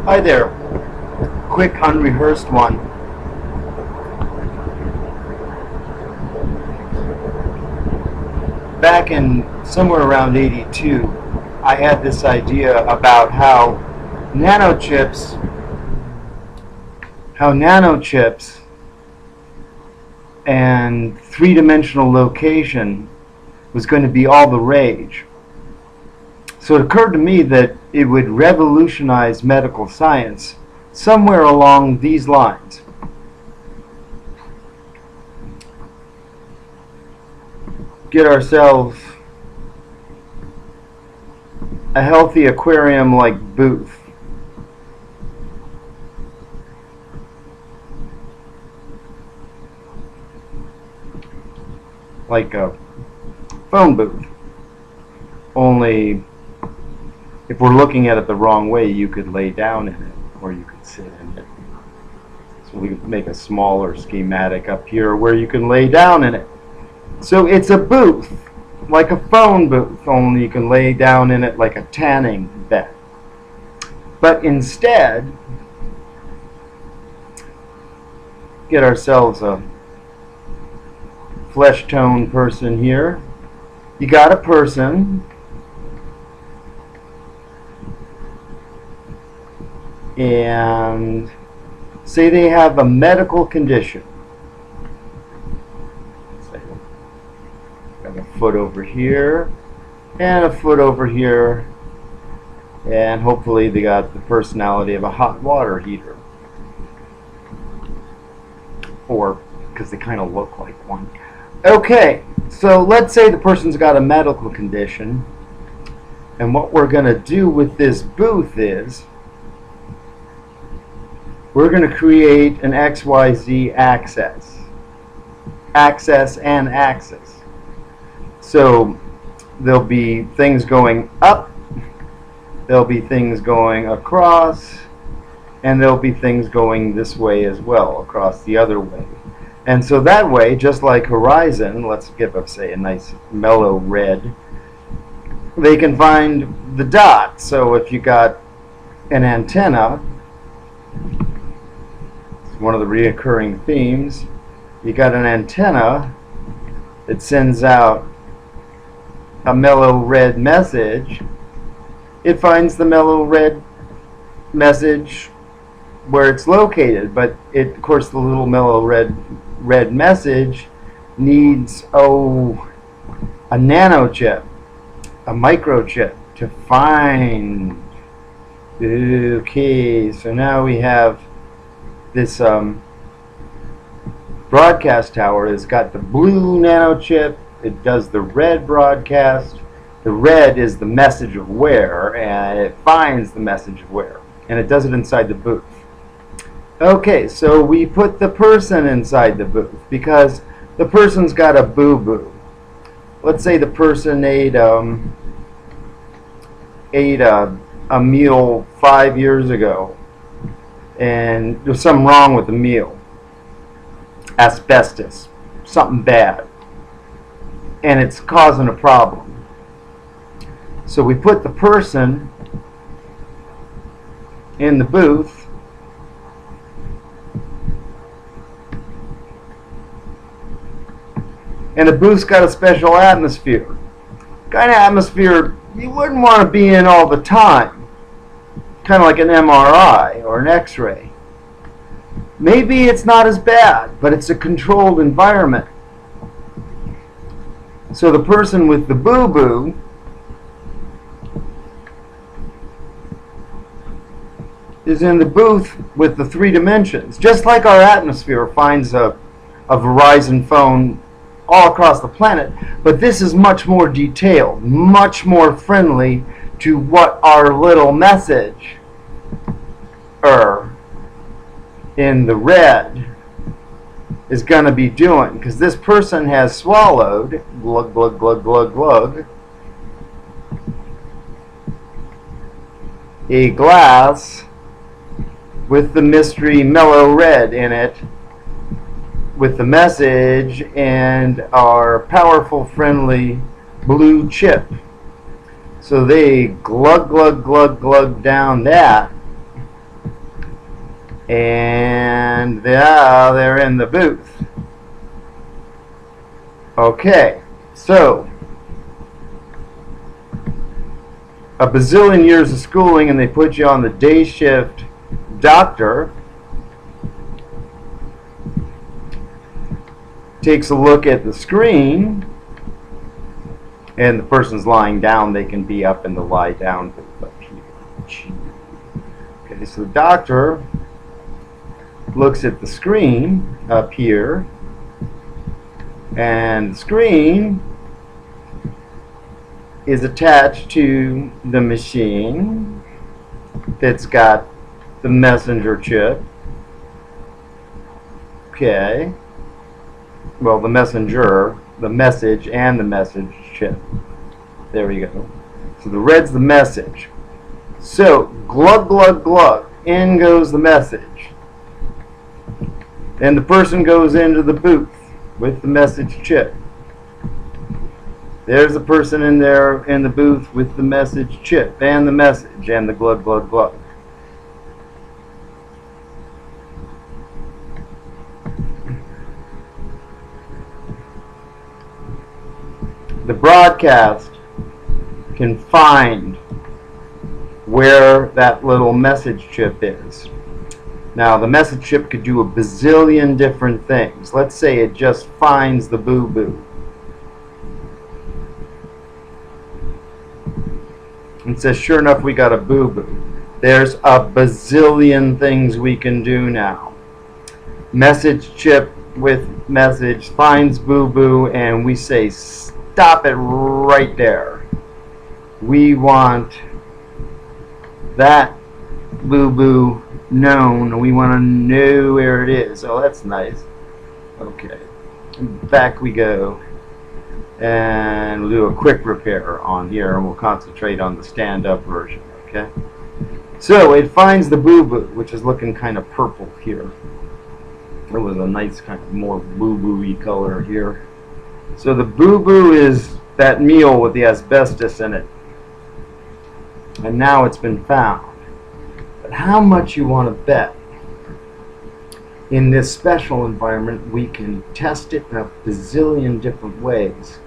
Hi there. Quick unrehearsed one. Back in somewhere around 82, I had this idea about nanochips how nanochips and three-dimensional location was going to be all the rage. So it occurred to me that it would revolutionize medical science somewhere along these lines. Get ourselves a healthy aquarium-like booth. Like a phone booth. Only if we're looking at it the wrong way, you could lay down in it or you could sit in it. So we could make a smaller schematic up here where you can lay down in it. So it's a booth, like a phone booth, only you can lay down in it like a tanning bed. But instead, get ourselves a flesh tone person here. You got a person, and say they have a medical condition. Got a foot over here and a foot over here, and hopefully they got the personality of a hot water heater, or because they kind of look like one. Okay, so let's say the person's got a medical condition, and what we're going to do with this booth is we're going to create an XYZ axis and axis. So there'll be things going up, there'll be things going across, and there'll be things going this way as well, across the other way. And so that way, just like horizon, let's give up, say, a nice mellow red, they can find the dot. So if you got an antenna, it's one of the reoccurring themes, you got an antenna that sends out a mellow red message, it finds the mellow red message where it's located, but of course the little mellow red message needs a nanochip, a microchip to find. Okay, so now we have this broadcast tower has got the blue nanochip. It does the red broadcast. The red is the message of where, and it finds the message of where, and it does it inside the booth. Okay, so we put the person inside the booth because the person's got a boo-boo. Let's say the person ate a meal 5 years ago, and there's something wrong with the meal. Asbestos, something bad, and it's causing a problem. So we put the person in the booth, and the booth's got a special atmosphere. Kind of atmosphere you wouldn't want to be in all the time. Kind of like an MRI or an X-ray. Maybe it's not as bad, but it's a controlled environment. So the person with the boo-boo is in the booth with the 3 dimensions. Just like our atmosphere finds a Verizon phone all across the planet, but this is much more detailed, much more friendly to what our little message in the red is going to be doing, because this person has swallowed glug glug glug glug glug a glass with the mystery mellow red in it, with the message and our powerful friendly blue chip. So they glug glug glug glug down that, And now they're in the booth. Okay, so a bazillion years of schooling and they put you on the day shift doctor takes a look at the screen, and the person's lying down. They can be up in the lie down booth up here. Okay, so the doctor looks at the screen up here, and the screen is attached to the machine that's got the messenger chip. Okay. Well, the messenger, the message, and the message chip. There we go. So the red's the message. So, glug, glug, glug. In goes the message. And the person goes into the booth with the message chip. There's the person in there in the booth with the message chip and the message and the glug, glug, glug. The broadcast can find where that little message chip is. Now, the message chip could do a bazillion different things. Let's say it just finds the boo-boo. And says, sure enough, we got a boo-boo. There's a bazillion things we can do now. Message chip with message finds boo-boo, and we say, stop it right there. We want that boo-boo known. We want to know where it is. Oh, that's nice. Okay. Back we go. And we'll do a quick repair on here, and we'll concentrate on the stand-up version. Okay. So it finds the boo-boo, which is looking kind of purple here. It was a nice kind of more boo-boo-y color here. So the boo-boo is that meal with the asbestos in it. And now it's been found. But how much you want to bet? In this special environment, we can test it in a bazillion different ways.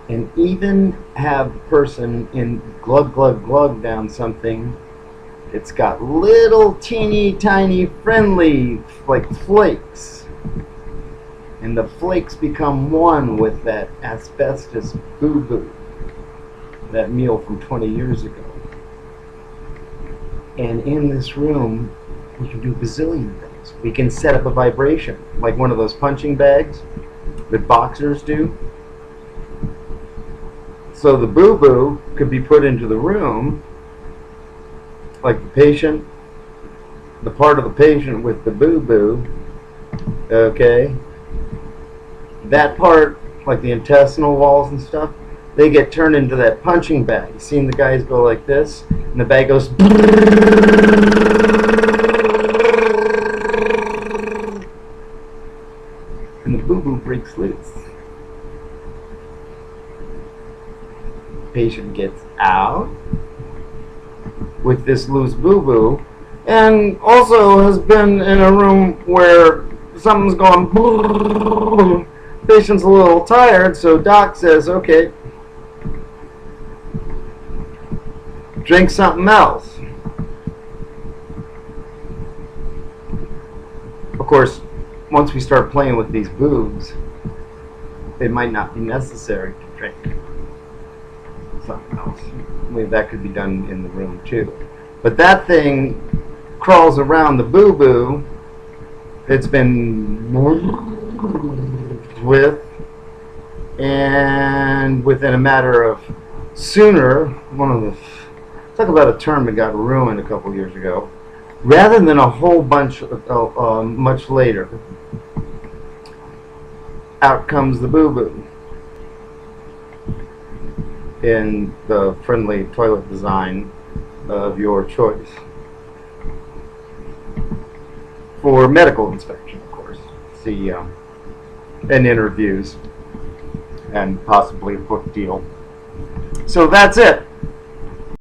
And even have the person in glug, glug, glug down something. It's got little teeny tiny friendly like flakes. And the flakes become one with that asbestos boo-boo, that meal from 20 years ago. And in this room, we can do a bazillion things. We can set up a vibration, like one of those punching bags that boxers do. So the boo-boo could be put into the room, like the patient, the part of the patient with the boo-boo, okay? That part, like the intestinal walls and stuff, they get turned into that punching bag. You seen the guys go like this, and the bag goes, and the boo-boo breaks loose. Patient gets out with this loose boo-boo, and also has been in a room where something's going. Patient's a little tired, so doc says, okay, drink something else. Of course, once we start playing with these boobs, it might not be necessary to drink something else. Maybe that could be done in the room too. But that thing crawls around the boo-boo. It's been with, and within a matter of sooner, talk about a term that got ruined a couple years ago, rather than a whole bunch of, much later, out comes the boo-boo in the friendly toilet design of your choice for medical inspection, of course. See, and interviews, and possibly a book deal. So that's it.